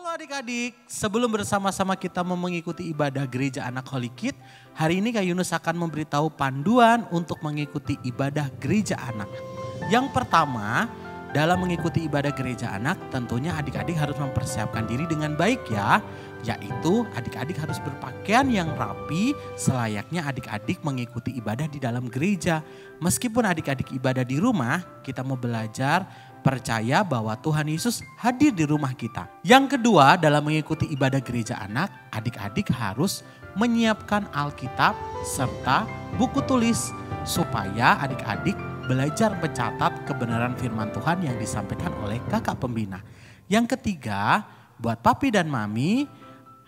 Halo adik-adik, sebelum bersama-sama kita mau mengikuti ibadah gereja anak Holy Kid, hari ini Kak Yunus akan memberitahu panduan untuk mengikuti ibadah gereja anak. Yang pertama, dalam mengikuti ibadah gereja anak tentunya adik-adik harus mempersiapkan diri dengan baik ya. Yaitu adik-adik harus berpakaian yang rapi selayaknya adik-adik mengikuti ibadah di dalam gereja. Meskipun adik-adik ibadah di rumah, kita mau belajar percaya bahwa Tuhan Yesus hadir di rumah kita. Yang kedua, dalam mengikuti ibadah gereja anak, adik-adik harus menyiapkan Alkitab serta buku tulis supaya adik-adik belajar mencatat kebenaran firman Tuhan yang disampaikan oleh kakak pembina. Yang ketiga, buat papi dan mami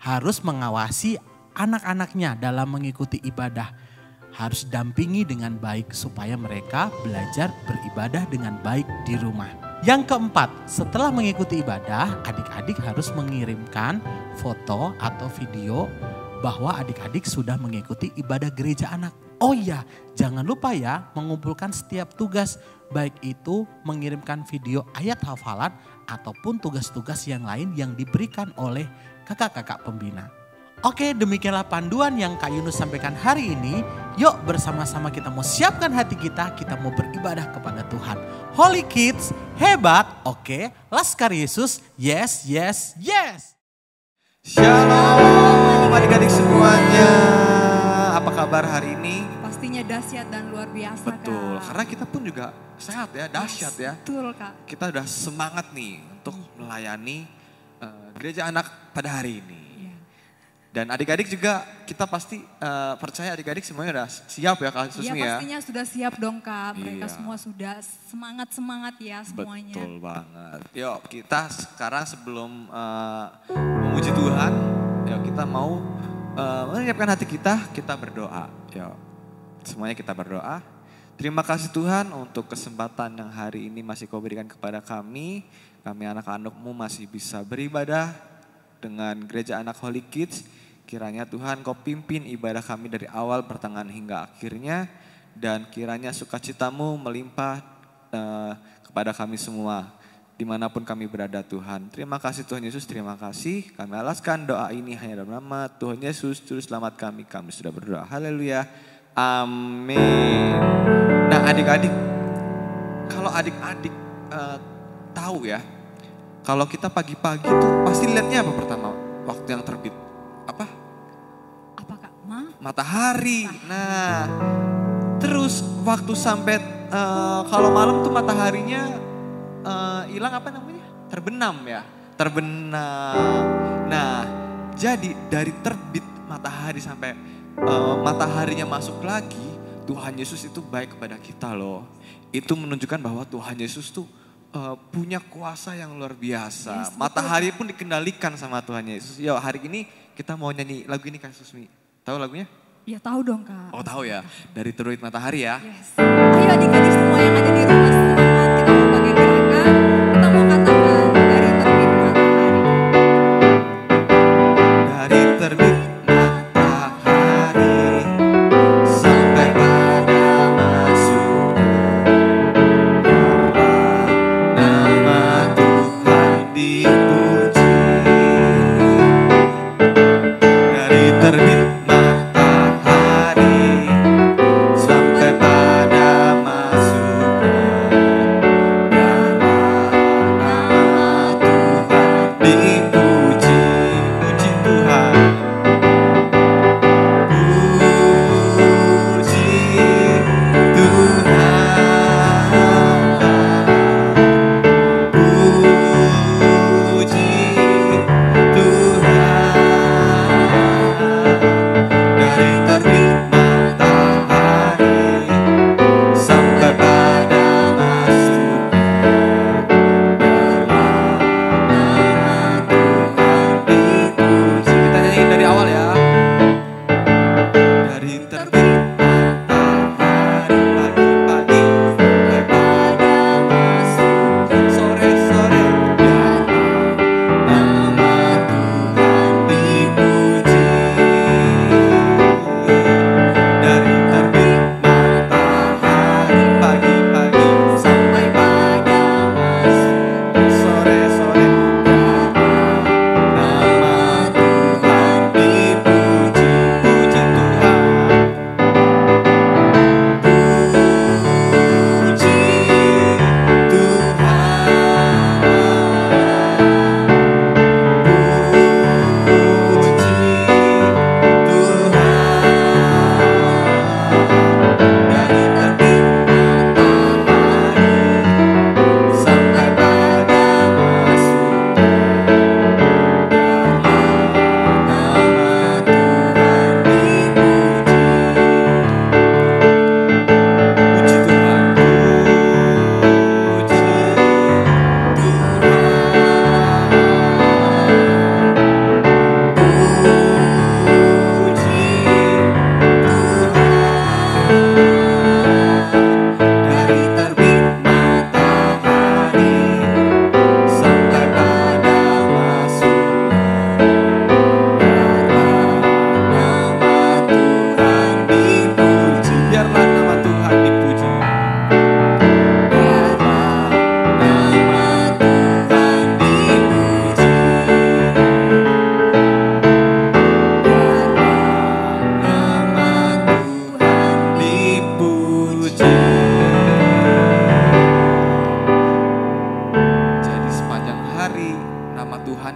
harus mengawasi anak-anaknya dalam mengikuti ibadah. Harus dampingi dengan baik supaya mereka belajar beribadah dengan baik di rumah. Yang keempat, setelah mengikuti ibadah, adik-adik harus mengirimkan foto atau video bahwa adik-adik sudah mengikuti ibadah gereja anak. Oh iya, jangan lupa ya mengumpulkan setiap tugas, baik itu mengirimkan video ayat hafalan ataupun tugas-tugas yang lain yang diberikan oleh kakak-kakak pembina. Oke, demikianlah panduan yang Kak Yunus sampaikan hari ini. Yuk bersama-sama kita mau siapkan hati kita mau beribadah kepada Tuhan. Holy Kids, hebat, oke, Laskar Yesus, yes, yes, yes. Shalom adik-adik semuanya, apa kabar hari ini? Pastinya dahsyat dan luar biasa. Betul, Kak. karena kita pun juga sehat ya, dahsyat ya. Betul Kak. Kita udah semangat nih untuk melayani gereja anak pada hari ini. Dan adik-adik juga kita pasti percaya adik-adik semuanya udah siap ya Kak Susmi ya. Iya pastinya sudah siap dong Kak, mereka Iya. semua sudah semangat ya semuanya. Betul banget. Yuk kita sekarang sebelum memuji Tuhan, yuk kita mau menyiapkan hati kita berdoa. Yuk semuanya kita berdoa. Terima kasih Tuhan untuk kesempatan yang hari ini masih Kau berikan kepada kami. Kami anak-anak-Mu masih bisa beribadah dengan gereja anak Holy Kids. Kiranya Tuhan Kau pimpin ibadah kami dari awal, pertengahan hingga akhirnya. Dan kiranya sukacitamu melimpah kepada kami semua. Dimanapun kami berada Tuhan. Terima kasih Tuhan Yesus, terima kasih. Kami alaskan doa ini hanya dalam nama Tuhan Yesus. Juru selamat kami sudah berdoa. Haleluya. Amin. Nah adik-adik, kalau adik-adik tahu ya. Kalau kita pagi-pagi tuh pasti lihatnya apa pertama? Waktu yang terbit. Apa Kak? Matahari. Nah, terus waktu sampai kalau malam tuh mataharinya hilang apa namanya? Terbenam ya. Terbenam. Nah, jadi dari terbit matahari sampai mataharinya masuk lagi, Tuhan Yesus itu baik kepada kita loh. Itu menunjukkan bahwa Tuhan Yesus tuh punya kuasa yang luar biasa. Yes, Matahari pun dikendalikan sama Tuhan Yesus. Yo hari ini kita mau nyanyi lagu ini Kak Susmi. Tahu lagunya? Ya tahu dong Kak. Oh tahu ya. Dari Terbit Matahari ya. Yes. Ayo adik-adik semua yang ada di rumah semangat, kita mau pakai gerakan, kita mau katakan dari terbit matahari. Dari terbit matahari sampai pada masuknya nama Tuhan dipuji. Dari terbit matahari sampai pada masuknya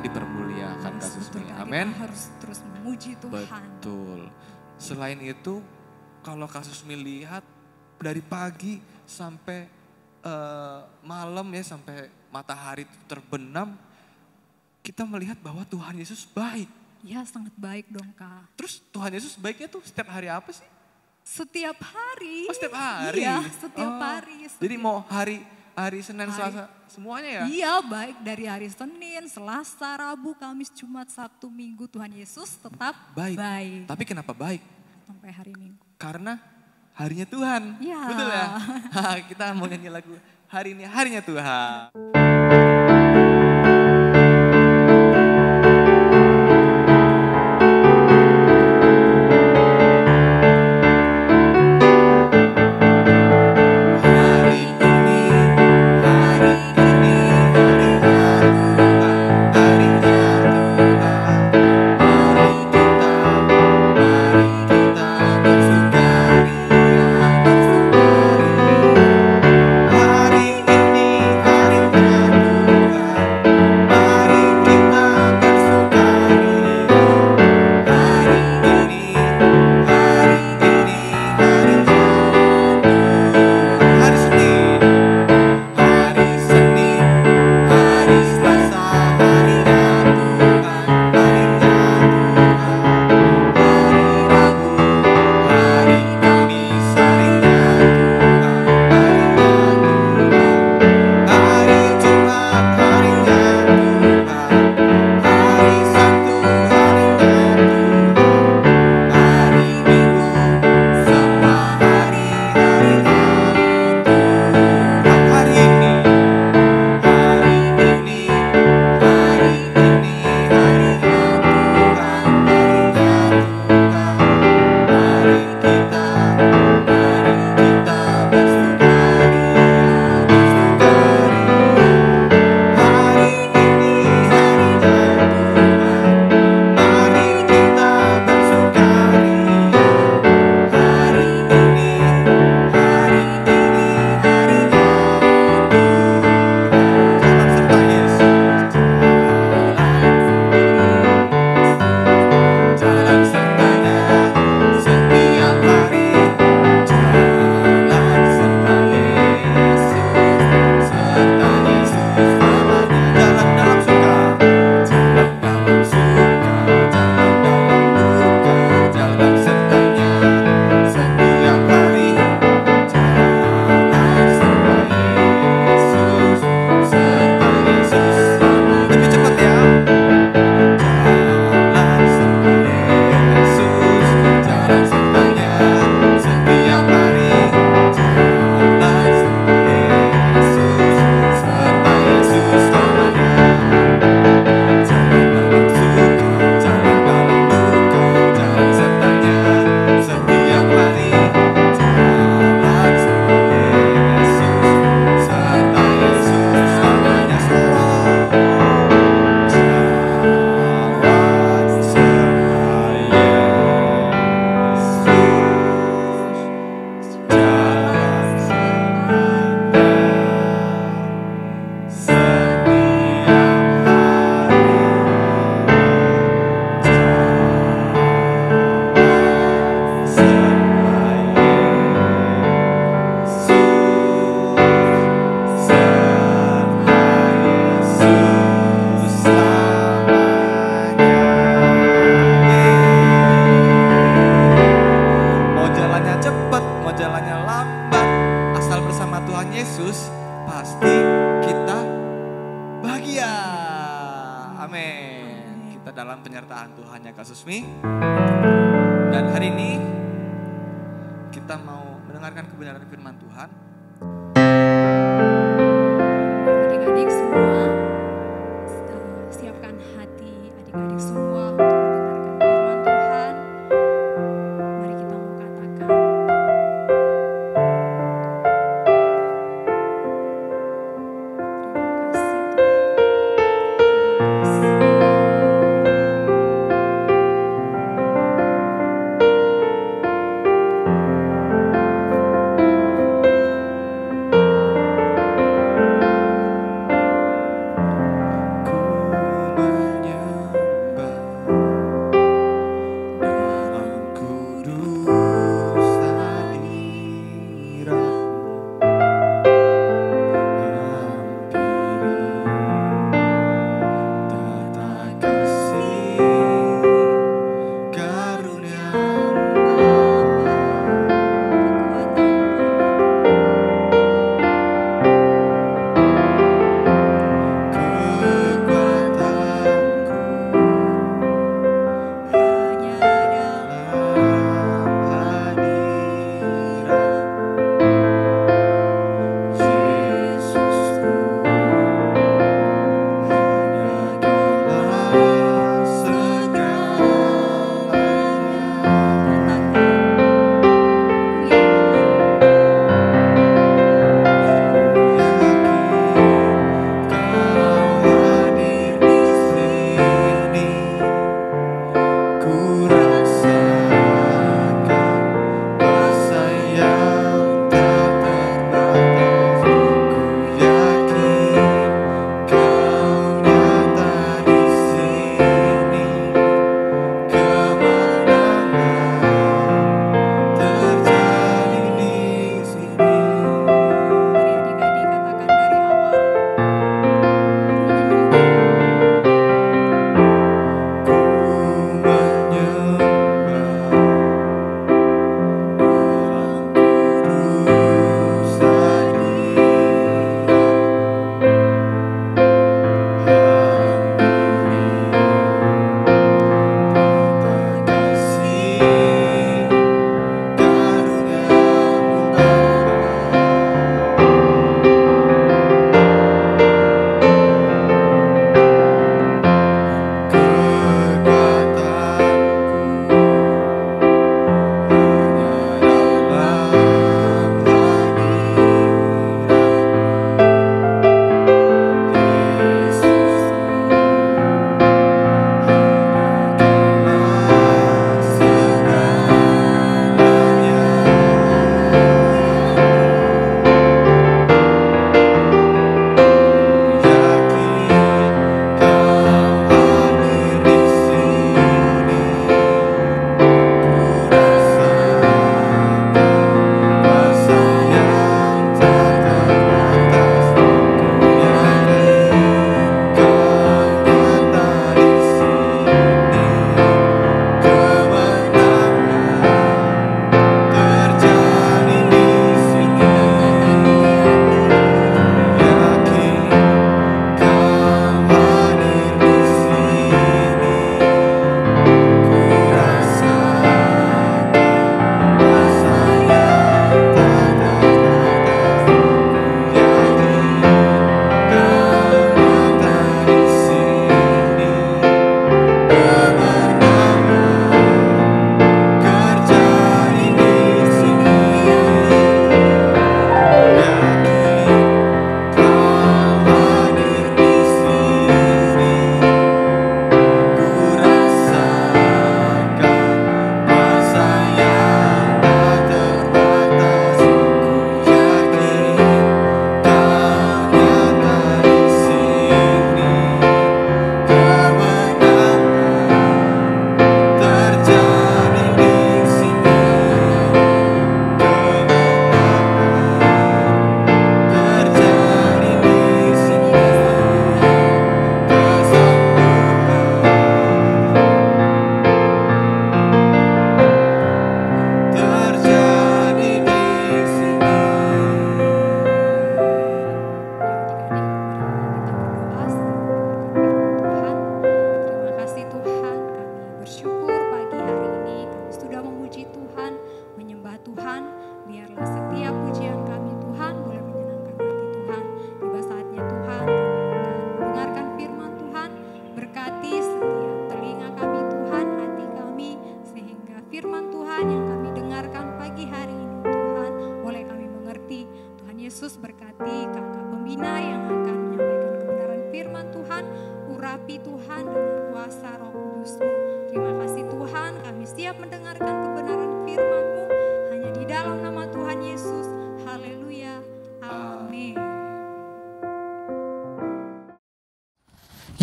dipermuliakan Kak Yes, Susmi. betul, Kak. Amin. Kita harus terus memuji Tuhan. Betul. Selain itu, kalau Kak Susmi lihat dari pagi sampai malam ya, sampai matahari itu terbenam, kita melihat bahwa Tuhan Yesus baik. Ya sangat baik dong Kak. Terus Tuhan Yesus baiknya tuh setiap hari apa sih? Setiap hari. Oh, setiap hari? Iya setiap Oh, hari. Jadi mau hari Senin, Hari. Selasa, semuanya ya? Iya baik dari hari Senin, Selasa, Rabu, Kamis, Jumat, Sabtu, Minggu Tuhan Yesus tetap Baik. baik. Tapi kenapa baik? Sampai hari Minggu. Karena harinya Tuhan. Ya. Betul ya? Kita mau nyanyi lagu hari ini harinya Tuhan. penyertaan Tuhannya Kak Susmi. Dan hari ini kita mau mendengarkan kebenaran firman Tuhan. Adik-adik semua, siapkan hati adik-adik semua untuk mendengarkan firman Tuhan. Mari kita mau katakan, terima kasih Tuhan, terima kasih. Ku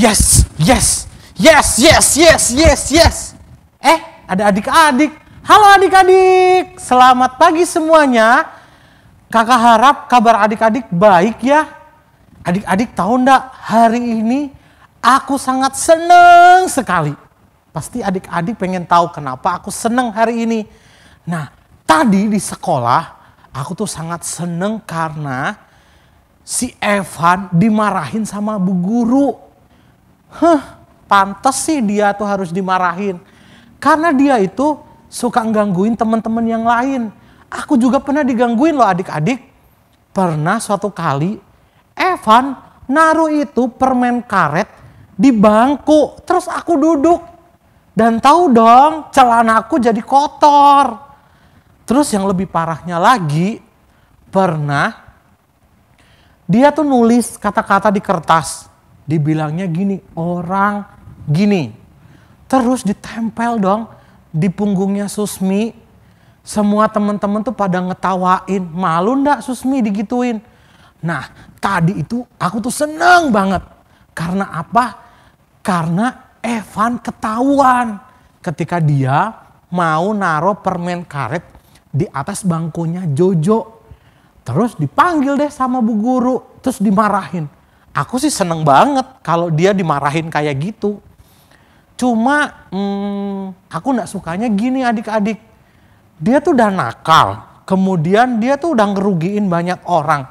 Yes, yes, yes, yes, yes, yes, yes. Ada adik-adik. Halo adik-adik, selamat pagi semuanya. Kakak harap kabar adik-adik baik ya. Adik-adik tahu enggak, hari ini aku sangat senang sekali. Pasti adik-adik pengen tahu kenapa aku senang hari ini. Nah, tadi di sekolah aku tuh sangat senang karena si Evan dimarahin sama bu guru. Pantes sih dia tuh harus dimarahin. Karena dia itu suka gangguin teman-teman yang lain. Aku juga pernah digangguin loh adik-adik. Pernah suatu kali Evan naruh itu permen karet di bangku. Terus aku duduk. Dan tahu dong celana aku jadi kotor. Terus yang lebih parahnya lagi, pernah dia tuh nulis kata-kata di kertas. Dibilangnya gini, orang gini. Terus ditempel dong di punggungnya Susmi. Semua teman-teman tuh pada ngetawain. Malu ndak Susmi digituin? Nah tadi itu aku tuh seneng banget. Karena apa? Karena Evan ketahuan ketika dia mau naruh permen karet di atas bangkunya Jojo. Terus dipanggil deh sama bu guru. Terus dimarahin. Aku sih seneng banget kalau dia dimarahin kayak gitu. Cuma aku gak sukanya gini adik-adik. Dia tuh udah nakal. Kemudian dia tuh udah ngerugiin banyak orang.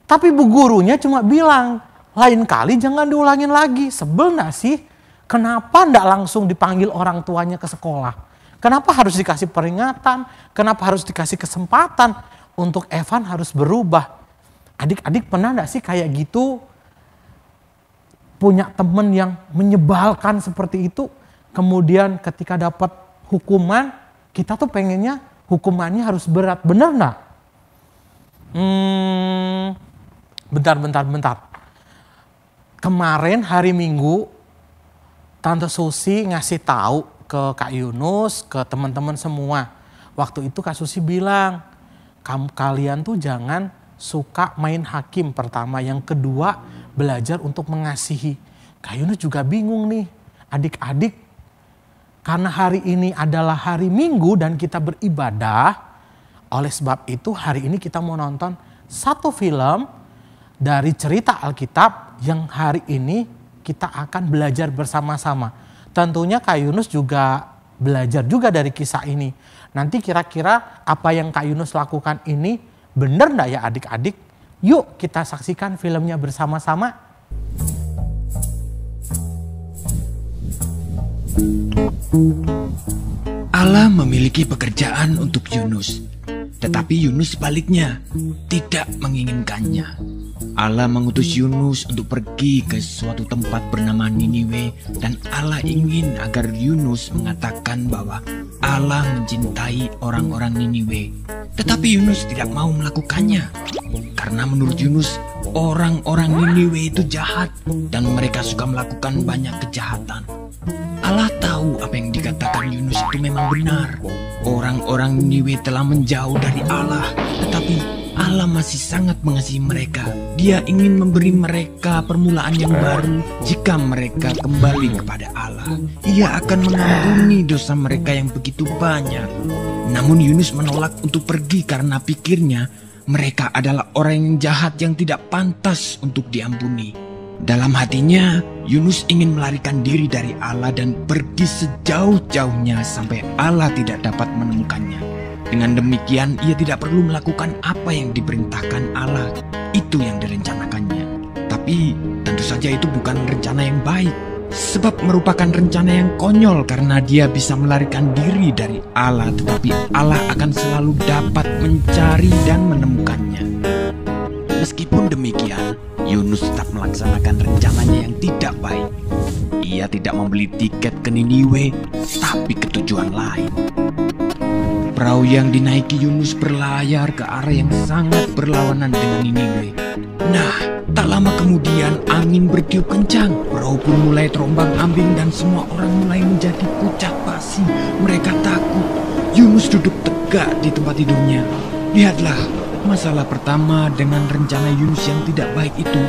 Tapi bu gurunya cuma bilang, lain kali jangan diulangin lagi. Sebel gak sih? Kenapa gak langsung dipanggil orang tuanya ke sekolah? Kenapa harus dikasih peringatan? Kenapa harus dikasih kesempatan untuk Evan harus berubah? Adik-adik pernah gak sih kayak gitu? Punya temen yang menyebalkan seperti itu. Kemudian ketika dapat hukuman, kita tuh pengennya hukumannya harus berat. Benar gak? Bentar. Kemarin hari Minggu, Tante Susi ngasih tahu ke Kak Yunus, ke teman-teman semua. Waktu itu Kak Susi bilang, kalian tuh jangan suka main hakim pertama. Yang kedua, belajar untuk mengasihi. Kak Yunus juga bingung nih, adik-adik. Karena hari ini adalah hari Minggu dan kita beribadah. Oleh sebab itu hari ini kita mau nonton satu film dari cerita Alkitab yang hari ini kita akan belajar bersama-sama. Tentunya Kak Yunus juga belajar juga dari kisah ini. Nanti kira-kira apa yang Kak Yunus lakukan ini benar enggak ya adik-adik? Yuk kita saksikan filmnya bersama-sama. Allah memiliki pekerjaan untuk Yunus, tetapi Yunus sebaliknya tidak menginginkannya. Allah mengutus Yunus untuk pergi ke suatu tempat bernama Niniwe dan Allah ingin agar Yunus mengatakan bahwa Allah mencintai orang-orang Niniwe. Tetapi Yunus tidak mau melakukannya. Karena menurut Yunus, orang-orang Niniwe itu jahat dan mereka suka melakukan banyak kejahatan. Allah tahu apa yang dikatakan Yunus itu memang benar. Orang-orang Niniwe telah menjauh dari Allah, tetapi Allah masih sangat mengasihi mereka. Dia ingin memberi mereka permulaan yang baru jika mereka kembali kepada Allah. Ia akan mengampuni dosa mereka yang begitu banyak. Namun Yunus menolak untuk pergi karena pikirnya mereka adalah orang yang jahat yang tidak pantas untuk diampuni. Dalam hatinya, Yunus ingin melarikan diri dari Allah dan pergi sejauh-jauhnya sampai Allah tidak dapat menemukannya. Dengan demikian, ia tidak perlu melakukan apa yang diperintahkan Allah. Itu yang direncanakannya. Tapi tentu saja itu bukan rencana yang baik. Sebab merupakan rencana yang konyol karena dia bisa melarikan diri dari Allah. Tetapi Allah akan selalu dapat mencari dan menemukannya. Meskipun demikian, Yunus tetap melaksanakan rencananya yang tidak baik. Ia tidak membeli tiket ke Niniwe, tapi ke tujuan lain. Perahu yang dinaiki Yunus berlayar ke arah yang sangat berlawanan dengan Niniwe. Nah, tak lama kemudian angin bertiup kencang. Perahu pun mulai terombang-ambing dan semua orang mulai menjadi pucat pasi. Mereka takut. Yunus duduk tegak di tempat tidurnya. Lihatlah, masalah pertama dengan rencana Yunus yang tidak baik itu.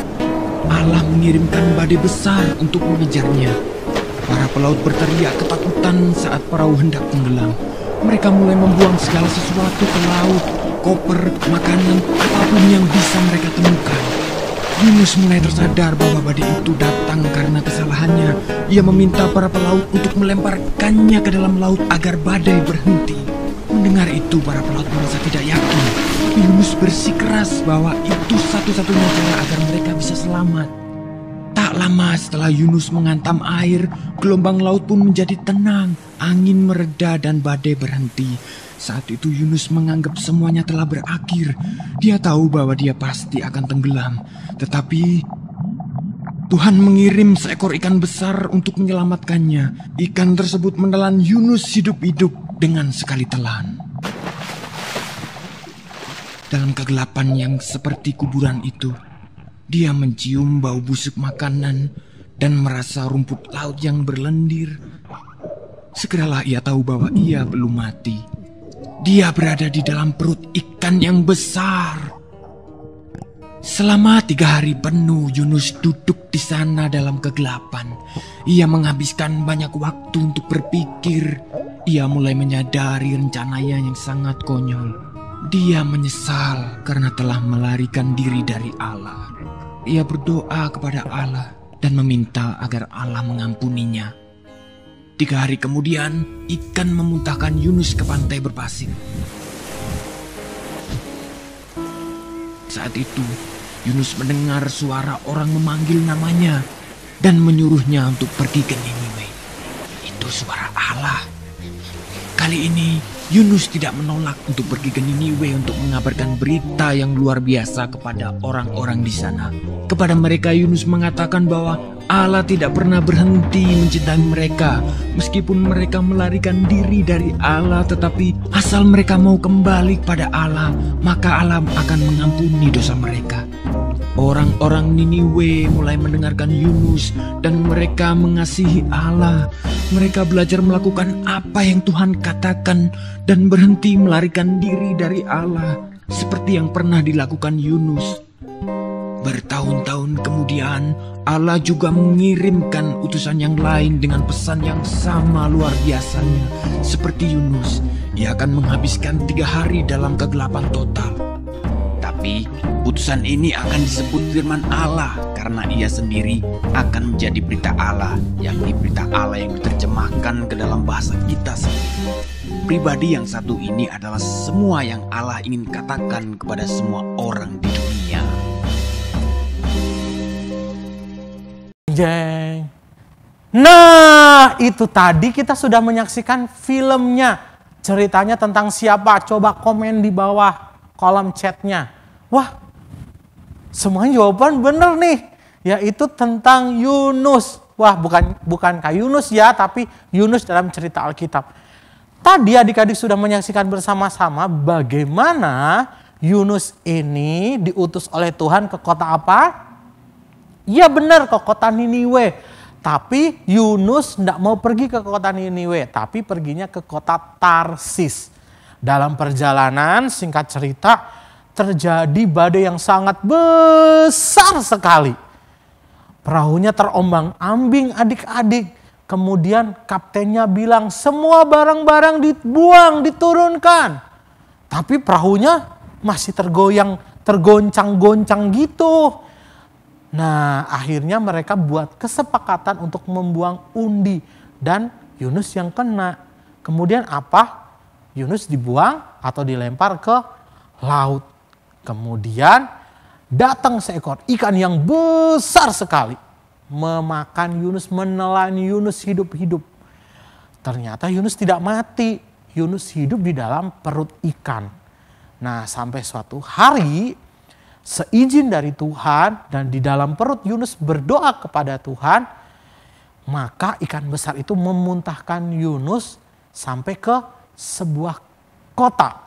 Allah mengirimkan badai besar untuk mengejarnya. Para pelaut berteriak ketakutan saat perahu hendak tenggelam. Mereka mulai membuang segala sesuatu ke laut, koper, makanan, apapun yang bisa mereka temukan. Yunus mulai tersadar bahwa badai itu datang karena kesalahannya. Ia meminta para pelaut untuk melemparkannya ke dalam laut agar badai berhenti. Mendengar itu, para pelaut merasa tidak yakin. Tapi Yunus bersikeras bahwa itu satu-satunya cara agar mereka bisa selamat. Tak lama setelah Yunus menghantam air, gelombang laut pun menjadi tenang. Angin mereda dan badai berhenti. Saat itu Yunus menganggap semuanya telah berakhir. Dia tahu bahwa dia pasti akan tenggelam. Tetapi Tuhan mengirim seekor ikan besar untuk menyelamatkannya. Ikan tersebut menelan Yunus hidup-hidup dengan sekali telan. Dalam kegelapan yang seperti kuburan itu, dia mencium bau busuk makanan dan merasa rumput laut yang berlendir. Segeralah ia tahu bahwa ia belum mati. Dia berada di dalam perut ikan yang besar. Selama 3 hari penuh Yunus duduk di sana dalam kegelapan. Ia menghabiskan banyak waktu untuk berpikir. Ia mulai menyadari rencananya yang sangat konyol. Dia menyesal karena telah melarikan diri dari Allah. Ia berdoa kepada Allah dan meminta agar Allah mengampuninya. 3 hari kemudian, ikan memuntahkan Yunus ke pantai berpasir. Saat itu, Yunus mendengar suara orang memanggil namanya dan menyuruhnya untuk pergi ke Niniwe. Itu suara Allah. Kali ini, Yunus tidak menolak untuk pergi ke Niniwe untuk mengabarkan berita yang luar biasa kepada orang-orang di sana. Kepada mereka Yunus mengatakan bahwa Allah tidak pernah berhenti mencintai mereka. Meskipun mereka melarikan diri dari Allah, tetapi asal mereka mau kembali kepada Allah, maka Allah akan mengampuni dosa mereka. Orang-orang Niniwe mulai mendengarkan Yunus dan mereka mengasihi Allah. Mereka belajar melakukan apa yang Tuhan katakan dan berhenti melarikan diri dari Allah seperti yang pernah dilakukan Yunus. Bertahun-tahun kemudian, Allah juga mengirimkan utusan yang lain dengan pesan yang sama luar biasanya. Seperti Yunus, ia akan menghabiskan 3 hari dalam kegelapan total. Tapi utusan ini akan disebut firman Allah karena ia sendiri akan menjadi berita Allah, yakni berita Allah yang diterjemahkan ke dalam bahasa kita sendiri. Pribadi yang satu ini adalah semua yang Allah ingin katakan kepada semua orang di dunia. Jeng. Nah, itu tadi kita sudah menyaksikan filmnya. Ceritanya tentang siapa? Coba komen di bawah kolom chatnya. Wah, semuanya jawaban bener nih. Yaitu tentang Yunus. Wah, bukan Kak Yunus ya, tapi Yunus dalam cerita Alkitab. Tadi adik-adik sudah menyaksikan bersama-sama bagaimana Yunus ini diutus oleh Tuhan ke kota apa? Iya benar, ke kota Niniwe. Tapi Yunus tidak mau pergi ke kota Niniwe, tapi perginya ke kota Tarsis. Dalam perjalanan, singkat cerita, terjadi badai yang sangat besar sekali. Perahunya terombang-ambing adik-adik. Kemudian kaptennya bilang semua barang-barang dibuang, diturunkan. Tapi perahunya masih tergoncang-goncang gitu. Nah, akhirnya mereka buat kesepakatan untuk membuang undi dan Yunus yang kena. Kemudian apa? Yunus dibuang atau dilempar ke laut. Kemudian datang seekor ikan yang besar sekali. Memakan Yunus, menelan Yunus hidup-hidup. Ternyata Yunus tidak mati. Yunus hidup di dalam perut ikan. Nah, sampai suatu hari seizin dari Tuhan dan di dalam perut Yunus berdoa kepada Tuhan, maka ikan besar itu memuntahkan Yunus sampai ke sebuah kota.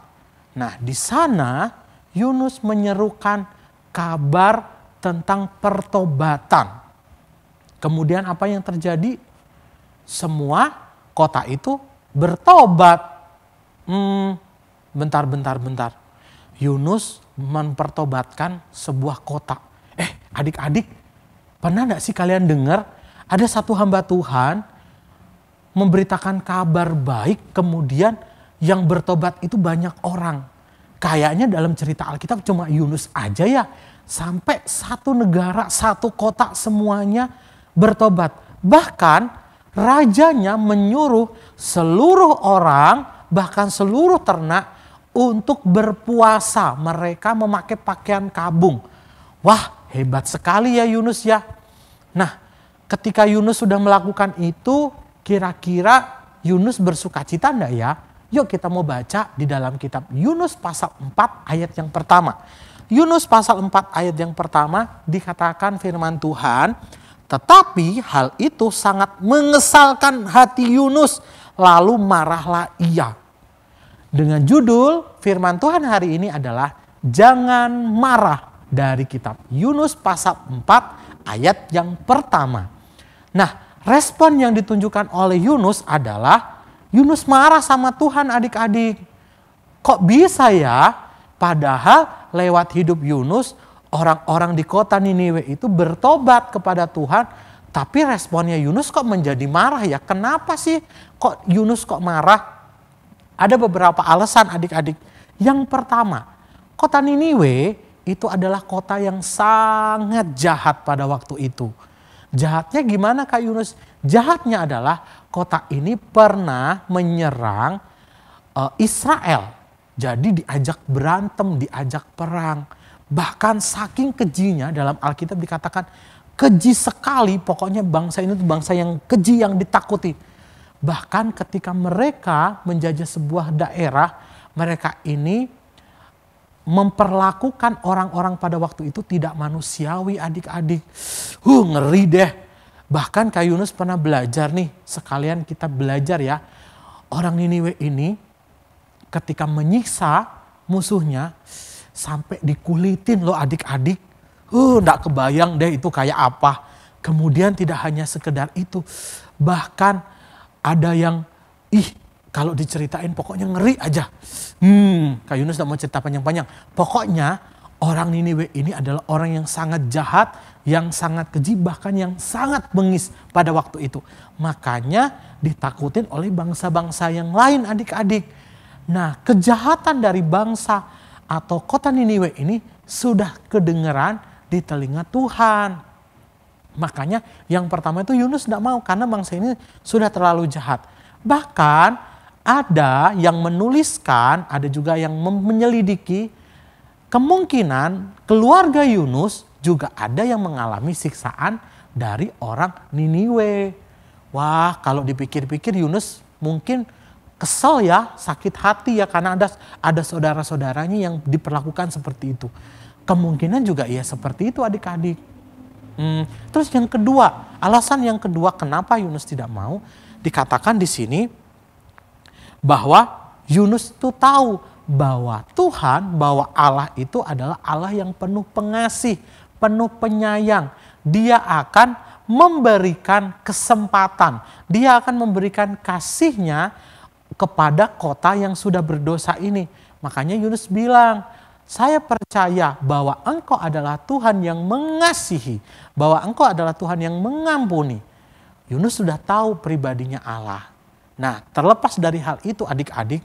Nah, di sana Yunus menyerukan kabar tentang pertobatan. Kemudian apa yang terjadi? Semua kota itu bertobat. Bentar. Yunus mempertobatkan sebuah kota. Adik-adik, Pernah gak sih kalian dengar ada satu hamba Tuhan memberitakan kabar baik, kemudian yang bertobat itu banyak orang. Kayaknya dalam cerita Alkitab cuma Yunus aja ya. Sampai satu negara, satu kota semuanya bertobat. Bahkan rajanya menyuruh seluruh orang, bahkan seluruh ternak untuk berpuasa. Mereka memakai pakaian kabung. Wah, hebat sekali ya Yunus ya. Nah, ketika Yunus sudah melakukan itu, kira-kira Yunus bersukacita enggak ya? Yuk kita mau baca di dalam kitab Yunus pasal 4 ayat yang pertama. Yunus pasal 4 ayat yang pertama dikatakan firman Tuhan, tetapi hal itu sangat mengesalkan hati Yunus, lalu marahlah ia. Dengan judul firman Tuhan hari ini adalah Jangan Marah, dari kitab Yunus pasal 4 ayat yang pertama. Nah, respon yang ditunjukkan oleh Yunus adalah Yunus marah sama Tuhan adik-adik. Kok bisa ya? Padahal lewat hidup Yunus, orang-orang di kota Niniwe itu bertobat kepada Tuhan. Tapi responnya Yunus kok menjadi marah ya? Kenapa sih kok Yunus kok marah? Ada beberapa alasan adik-adik. Yang pertama, kota Niniwe itu adalah kota yang sangat jahat pada waktu itu. Jahatnya gimana Kak Yunus? Jahatnya adalah kota ini pernah menyerang Israel. Jadi diajak berantem, diajak perang. Bahkan saking kejinya dalam Alkitab dikatakan keji sekali. Pokoknya bangsa ini tuh bangsa yang keji, yang ditakuti. Bahkan ketika mereka menjajah sebuah daerah, mereka ini memperlakukan orang-orang pada waktu itu tidak manusiawi adik-adik. Ngeri deh. Bahkan Kak Yunus pernah belajar nih, sekalian kita belajar ya. Orang Niniwe ini ketika menyiksa musuhnya sampai dikulitin loh adik-adik. Nggak kebayang deh itu kayak apa. Kemudian tidak hanya sekedar itu. Bahkan ada yang kalau diceritain pokoknya ngeri aja. Kak Yunus gak mau cerita panjang-panjang. Pokoknya orang Niniwe ini adalah orang yang sangat jahat, yang sangat keji, bahkan yang sangat bengis pada waktu itu. Makanya ditakutin oleh bangsa-bangsa yang lain adik-adik. Nah, kejahatan dari bangsa atau kota Niniwe ini sudah kedengeran di telinga Tuhan. Makanya yang pertama itu Yunus tidak mau karena bangsa ini sudah terlalu jahat. Bahkan ada yang menuliskan, ada juga yang menyelidiki kemungkinan keluarga Yunus juga ada yang mengalami siksaan dari orang Niniwe. Wah, kalau dipikir-pikir Yunus mungkin kesel ya, sakit hati ya karena ada saudara-saudaranya yang diperlakukan seperti itu. Kemungkinan juga ya seperti itu adik-adik. Terus yang kedua, alasan yang kedua kenapa Yunus tidak mau, dikatakan di sini bahwa Yunus itu tahu bahwa Tuhan, bahwa Allah itu adalah Allah yang penuh pengasih, penuh penyayang. Dia akan memberikan kesempatan, dia akan memberikan kasihnya kepada kota yang sudah berdosa ini. Makanya Yunus bilang, saya percaya bahwa Engkau adalah Tuhan yang mengasihi, bahwa Engkau adalah Tuhan yang mengampuni. Yunus sudah tahu pribadinya Allah. Nah, terlepas dari hal itu adik-adik,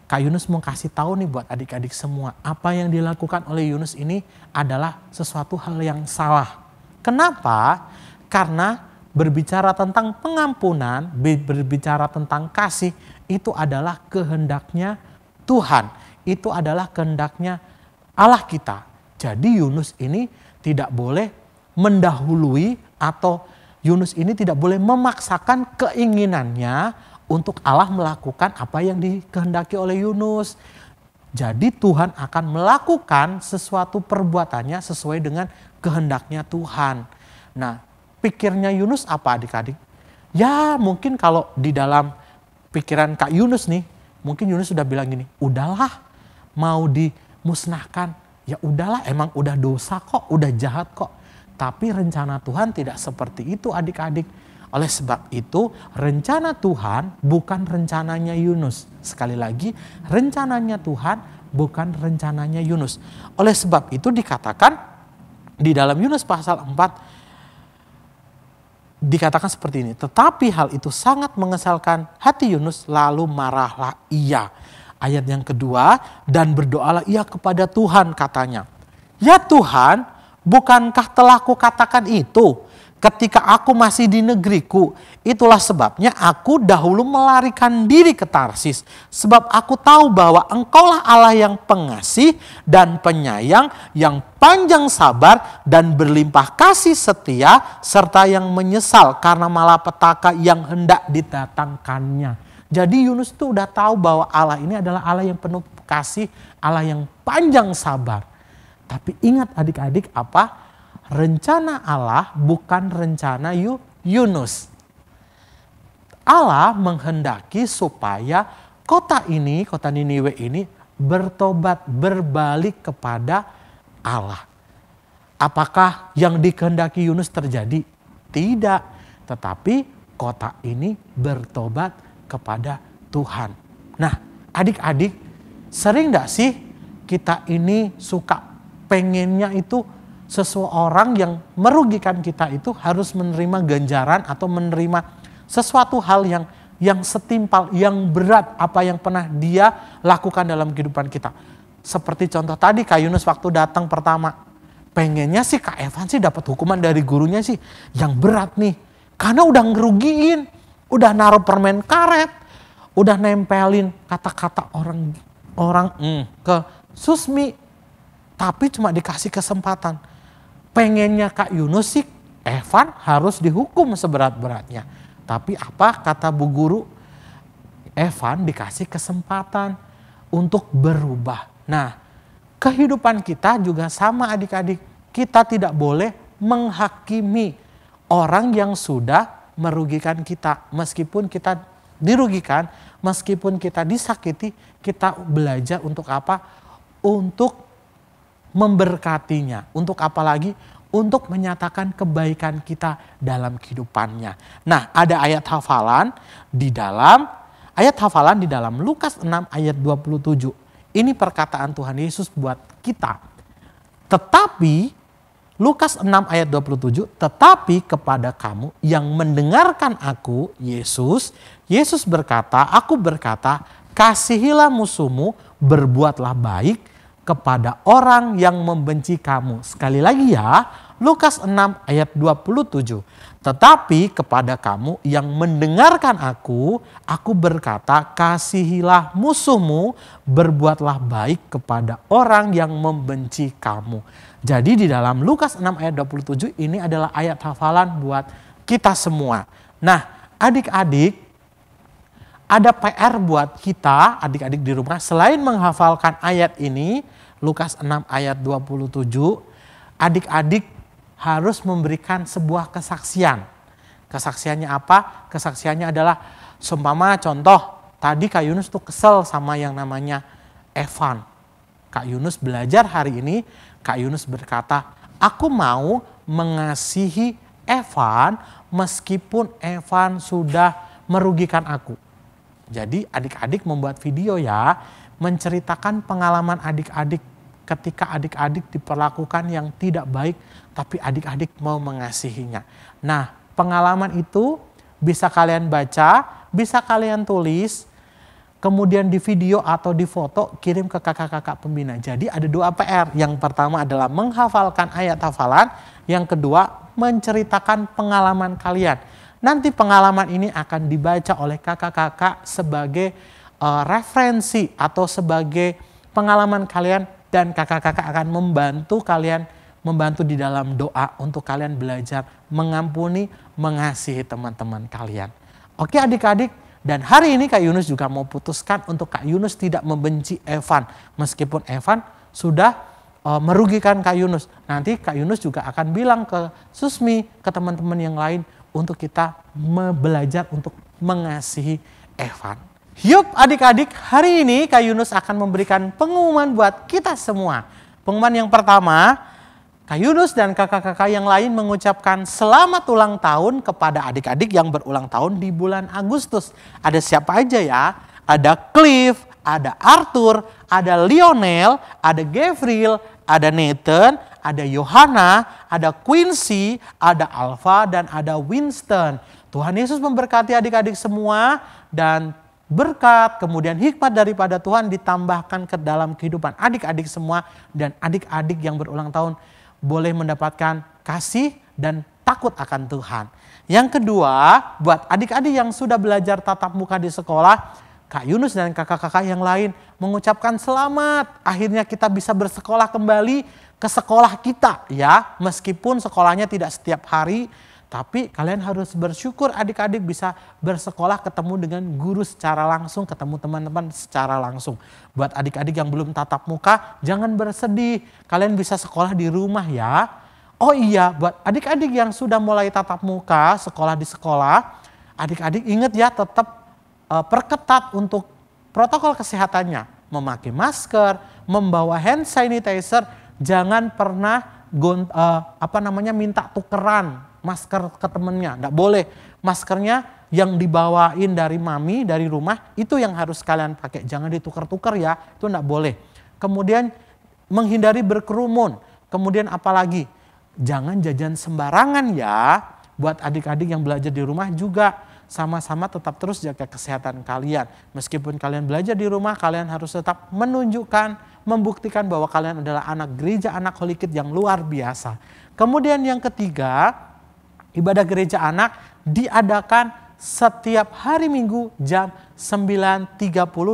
Kak Yunus mau kasih tahu nih buat adik-adik semua, apa yang dilakukan oleh Yunus ini adalah sesuatu hal yang salah. Kenapa? Karena berbicara tentang pengampunan, berbicara tentang kasih, itu adalah kehendaknya Tuhan. Itu adalah kehendaknya Allah kita. Jadi Yunus ini tidak boleh mendahului atau Yunus ini tidak boleh memaksakan keinginannya untuk Allah melakukan apa yang dikehendaki oleh Yunus. Jadi Tuhan akan melakukan sesuatu perbuatannya sesuai dengan kehendaknya Tuhan. Nah, pikirnya Yunus apa adik-adik? Ya mungkin kalau di dalam pikiran Kak Yunus nih, mungkin Yunus sudah bilang gini, udahlah mau dimusnahkan. Ya udahlah emang udah dosa kok, udah jahat kok. Tapi rencana Tuhan tidak seperti itu adik-adik. Oleh sebab itu rencana Tuhan bukan rencananya Yunus. Sekali lagi rencananya Tuhan bukan rencananya Yunus. Oleh sebab itu dikatakan di dalam Yunus pasal 4 dikatakan seperti ini. Tetapi hal itu sangat mengesalkan hati Yunus, lalu marahlah ia. Ayat yang kedua, dan berdoalah ia kepada Tuhan, katanya. Ya Tuhan, bukankah telah kukatakan itu ketika aku masih di negeriku? Itulah sebabnya aku dahulu melarikan diri ke Tarsis. Sebab aku tahu bahwa Engkaulah Allah yang pengasih dan penyayang, yang panjang sabar dan berlimpah kasih setia, serta yang menyesal karena malapetaka yang hendak didatangkannya. Jadi Yunus itu udah tahu bahwa Allah ini adalah Allah yang penuh kasih, Allah yang panjang sabar. Tapi ingat adik-adik apa? Rencana Allah bukan rencana Yunus. Allah menghendaki supaya kota Niniwe ini bertobat, berbalik kepada Allah. Apakah yang dikehendaki Yunus terjadi? Tidak. Tetapi kota ini bertobat kepada Tuhan. Nah, adik-adik, sering gak sih kita ini suka pengennya itu seseorang yang merugikan kita itu harus menerima ganjaran atau menerima sesuatu hal yang setimpal, yang berat apa yang pernah dia lakukan dalam kehidupan kita. Seperti contoh tadi Kak Yunus waktu datang pertama, pengennya sih Kak Evan sih dapat hukuman dari gurunya sih yang berat nih. Karena udah ngerugiin, udah naruh permen karet, udah nempelin kata-kata orang ke Susmi. Tapi cuma dikasih kesempatan. Pengennya Kak Yunus sih Evan harus dihukum seberat-beratnya. Tapi apa kata bu guru? Evan dikasih kesempatan untuk berubah. Nah, kehidupan kita juga sama adik-adik. Kita tidak boleh menghakimi orang yang sudah merugikan kita. Meskipun kita dirugikan, meskipun kita disakiti, kita belajar untuk apa? Untuk memberkatinya. Untuk apa lagi? Untuk menyatakan kebaikan kita dalam kehidupannya. Nah, ada ayat hafalan di dalam Lukas 6 ayat 27. Ini perkataan Tuhan Yesus buat kita. Tetapi Lukas 6 ayat 27, tetapi kepada kamu yang mendengarkan aku, Yesus berkata, aku berkata, kasihilah musuhmu, berbuatlah baik kepada orang yang membenci kamu. Sekali lagi ya, Lukas 6 ayat 27. Tetapi kepada kamu yang mendengarkan aku berkata, kasihilah musuhmu, berbuatlah baik kepada orang yang membenci kamu. Jadi di dalam Lukas 6 ayat 27 ini adalah ayat hafalan buat kita semua. Nah, adik-adik, ada PR buat kita, adik-adik di rumah, selain menghafalkan ayat ini, Lukas 6 ayat 27, adik-adik harus memberikan sebuah kesaksian. Kesaksiannya apa? Kesaksiannya adalah, seumpama contoh, tadi Kak Yunus tuh kesel sama yang namanya Evan. Kak Yunus belajar hari ini, Kak Yunus berkata, aku mau mengasihi Evan meskipun Evan sudah merugikan aku. Jadi adik-adik membuat video ya, menceritakan pengalaman adik-adik ketika adik-adik diperlakukan yang tidak baik, tapi adik-adik mau mengasihinya. Nah, pengalaman itu bisa kalian baca, bisa kalian tulis, kemudian di video atau di foto kirim ke kakak-kakak pembina. Jadi ada 2 PR. Yang pertama adalah menghafalkan ayat hafalan. Yang kedua menceritakan pengalaman kalian. Nanti pengalaman ini akan dibaca oleh kakak-kakak sebagai referensi atau sebagai pengalaman kalian. Dan kakak-kakak akan membantu di dalam doa untuk kalian belajar mengampuni, mengasihi teman-teman kalian. Oke adik-adik. Dan hari ini Kak Yunus juga mau putuskan untuk Kak Yunus tidak membenci Evan. Meskipun Evan sudah merugikan Kak Yunus. Nanti Kak Yunus juga akan bilang ke Susmi, ke teman-teman yang lain untuk kita belajar untuk mengasihi Evan. Yup adik-adik, hari ini Kak Yunus akan memberikan pengumuman buat kita semua. Pengumuman yang pertama, Kak Yunus dan kakak-kakak yang lain mengucapkan selamat ulang tahun kepada adik-adik yang berulang tahun di bulan Agustus. Ada siapa aja ya? Ada Cliff, ada Arthur, ada Lionel, ada Gabriel, ada Nathan, ada Yohana, ada Quincy, ada Alpha, dan ada Winston. Tuhan Yesus memberkati adik-adik semua dan berkat, kemudian hikmat daripada Tuhan ditambahkan ke dalam kehidupan adik-adik semua. Dan adik-adik yang berulang tahun boleh mendapatkan kasih dan takut akan Tuhan. Yang kedua, buat adik-adik yang sudah belajar tatap muka di sekolah, Kak Yunus dan kakak-kakak yang lain mengucapkan selamat. Akhirnya kita bisa bersekolah kembali ke sekolah kita ya. Meskipun sekolahnya tidak setiap hari, tapi kalian harus bersyukur adik-adik bisa bersekolah ketemu dengan guru secara langsung, ketemu teman-teman secara langsung. Buat adik-adik yang belum tatap muka, jangan bersedih. Kalian bisa sekolah di rumah ya. Oh iya, buat adik-adik yang sudah mulai tatap muka, sekolah di sekolah, adik-adik ingat ya tetap perketat untuk protokol kesehatannya. Memakai masker, membawa hand sanitizer, jangan pernah minta tukeran masker ke temennya. Nggak boleh. Maskernya yang dibawain dari mami, dari rumah, itu yang harus kalian pakai. Jangan ditukar-tukar ya, itu nggak boleh. Kemudian menghindari berkerumun. Kemudian apalagi? Jangan jajan sembarangan ya. Buat adik-adik yang belajar di rumah juga sama-sama tetap terus jaga kesehatan kalian. Meskipun kalian belajar di rumah, kalian harus tetap menunjukkan, membuktikan bahwa kalian adalah anak gereja, anak Holy Kid yang luar biasa. Kemudian yang ketiga, ibadah gereja anak diadakan setiap hari Minggu jam 9.30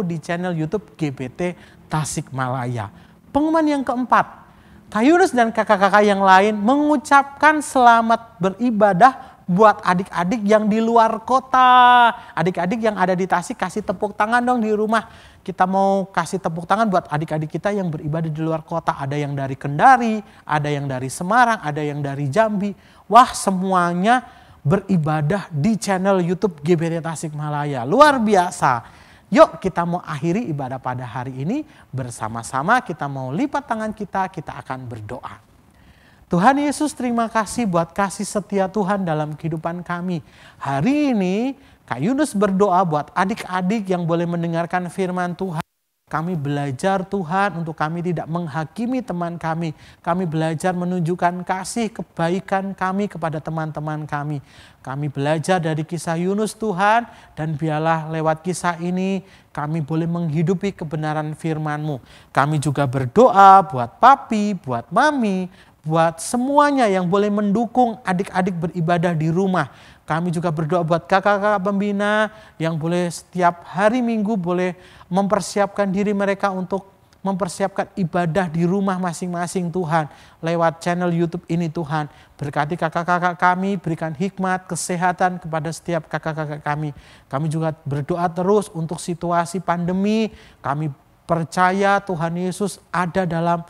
di channel YouTube GBT Tasikmalaya. Pengumuman yang keempat, Kak Yunus dan kakak-kakak yang lain mengucapkan selamat beribadah buat adik-adik yang di luar kota. Adik-adik yang ada di Tasik kasih tepuk tangan dong di rumah. Kita mau kasih tepuk tangan buat adik-adik kita yang beribadah di luar kota. Ada yang dari Kendari, ada yang dari Semarang, ada yang dari Jambi. Wah, semuanya beribadah di channel YouTube GBT Tasikmalaya. Luar biasa. Yuk kita mau akhiri ibadah pada hari ini bersama-sama. Kita mau lipat tangan kita akan berdoa. Tuhan Yesus, terima kasih buat kasih setia Tuhan dalam kehidupan kami. Hari ini Kak Yunus berdoa buat adik-adik yang boleh mendengarkan firman Tuhan. Kami belajar Tuhan untuk kami tidak menghakimi teman kami. Kami belajar menunjukkan kasih kebaikan kami kepada teman-teman kami. Kami belajar dari kisah Yunus Tuhan, dan biarlah lewat kisah ini kami boleh menghidupi kebenaran firman-Mu. Kami juga berdoa buat papi, buat mami, buat semuanya yang boleh mendukung adik-adik beribadah di rumah. Kami juga berdoa buat kakak-kakak pembina yang boleh setiap hari Minggu boleh mempersiapkan diri mereka untuk mempersiapkan ibadah di rumah masing-masing Tuhan. Lewat channel YouTube ini Tuhan. Berkati kakak-kakak kami, berikan hikmat, kesehatan kepada setiap kakak-kakak kami. Kami juga berdoa terus untuk situasi pandemi. Kami percaya Tuhan Yesus ada dalam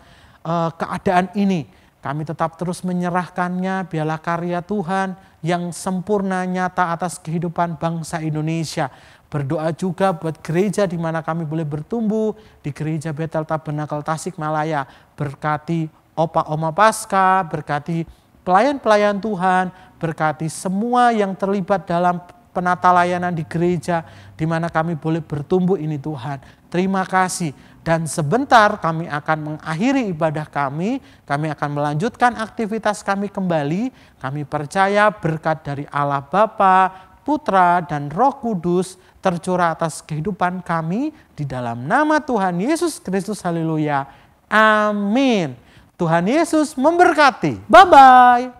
keadaan ini. Kami tetap terus menyerahkannya, biarlah karya Tuhan yang sempurna nyata atas kehidupan bangsa Indonesia. Berdoa juga buat gereja di mana kami boleh bertumbuh, di gereja Bethel Tabernakel Tasikmalaya. Berkati Opa Oma Pasca, berkati pelayan-pelayan Tuhan, berkati semua yang terlibat dalam penata layanan di gereja di mana kami boleh bertumbuh ini Tuhan. Terima kasih. Dan sebentar kami akan mengakhiri ibadah kami akan melanjutkan aktivitas kami kembali. Kami percaya berkat dari Allah Bapa, Putra, dan Roh Kudus tercurah atas kehidupan kami di dalam nama Tuhan Yesus Kristus. Haleluya. Amin. Tuhan Yesus memberkati. Bye-bye.